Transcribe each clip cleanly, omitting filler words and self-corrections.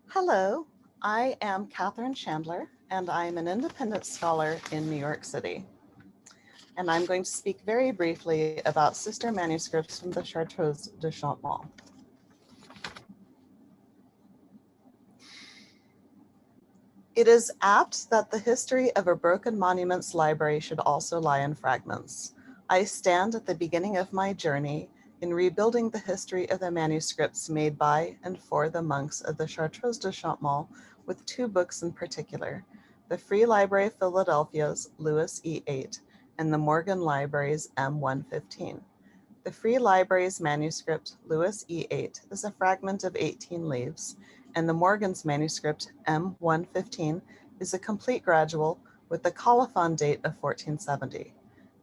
Hello, I am Katharine Chandler, and I'm an independent scholar in New York City. And I'm going to speak very briefly about sister manuscripts from the Chartreuse de Champmol. It is apt that the history of a broken monuments library should also lie in fragments. I stand at the beginning of my journey in rebuilding the history of the manuscripts made by and for the monks of the Chartreuse de Champmol with two books in particular, the Free Library of Philadelphia's Lewis E8 and the Morgan Library's M115. The Free Library's manuscript, Lewis E8, is a fragment of 18 leaves, and the Morgan's manuscript, M115, is a complete gradual with the colophon date of 1470.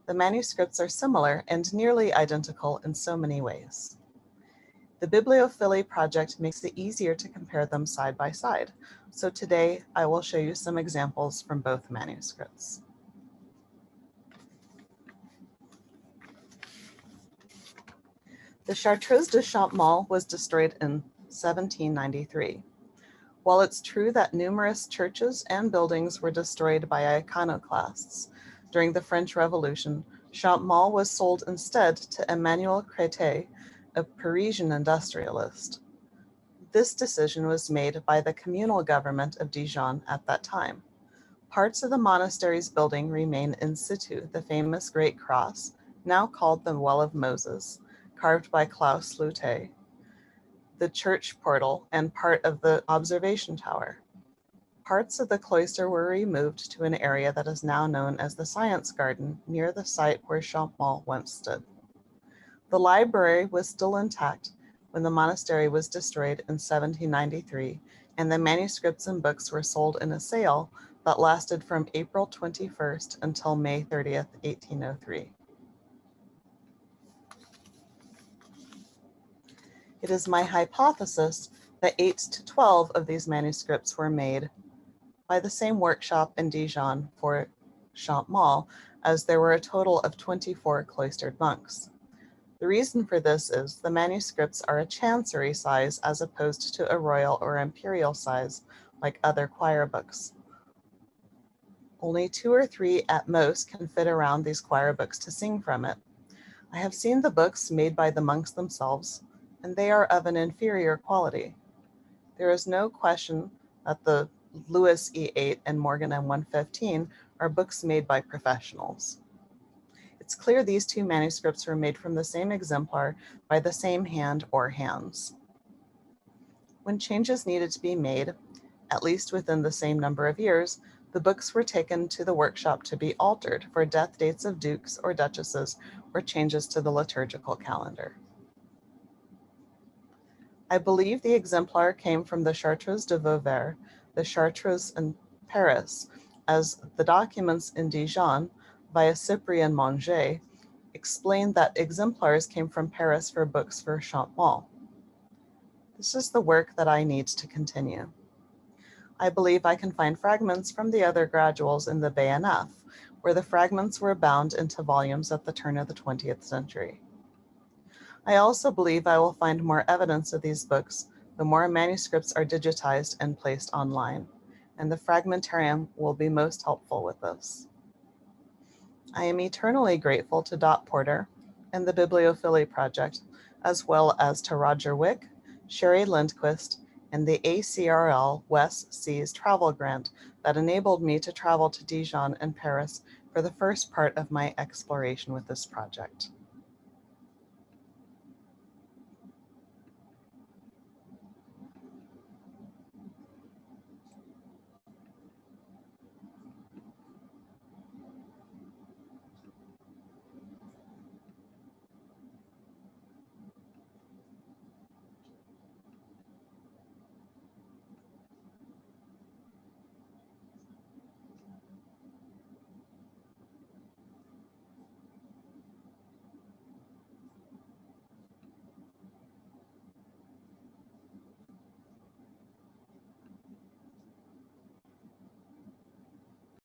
The manuscripts are similar and nearly identical in so many ways. The bibliophily project makes it easier to compare them side by side, so today I will show you some examples from both manuscripts. The Chartreuse de Champmol was destroyed in 1793. While it's true that numerous churches and buildings were destroyed by iconoclasts during the French Revolution, Champmol was sold instead to Emmanuel Créteil, a Parisian industrialist. This decision was made by the communal government of Dijon at that time. Parts of the monastery's building remain in situ, the famous Great Cross, now called the Well of Moses, carved by Claus Lute, the church portal, and part of the observation tower. Parts of the cloister were removed to an area that is now known as the Science Garden, near the site where Champmol once stood. The library was still intact when the monastery was destroyed in 1793, and the manuscripts and books were sold in a sale that lasted from April 21st until May 30th, 1803. It is my hypothesis that 8 to 12 of these manuscripts were made by the same workshop in Dijon for Champmol, as there were a total of 24 cloistered monks. The reason for this is the manuscripts are a chancery size as opposed to a royal or imperial size like other choir books. Only 2 or 3 at most can fit around these choir books to sing from it. I have seen the books made by the monks themselves, and they are of an inferior quality. There is no question that the Lewis E8 and Morgan M115 are books made by professionals. It's clear these two manuscripts were made from the same exemplar by the same hand or hands. When changes needed to be made, at least within the same number of years, the books were taken to the workshop to be altered for death dates of dukes or duchesses or changes to the liturgical calendar. I believe the exemplar came from the Chartreuse de Vauvert, the Chartreuse in Paris, as the documents in Dijon via Cyprien Monget explained that exemplars came from Paris for books for Champmol. This is the work that I need to continue. I believe I can find fragments from the other graduals in the BNF, where the fragments were bound into volumes at the turn of the 20th century. I also believe I will find more evidence of these books the more manuscripts are digitized and placed online, and the fragmentarium will be most helpful with this. I am eternally grateful to Dot Porter and the Bibliophily Project, as well as to Roger Wick, Sherry Lindquist, and the ACRL West Seas Travel Grant that enabled me to travel to Dijon and Paris for the first part of my exploration with this project.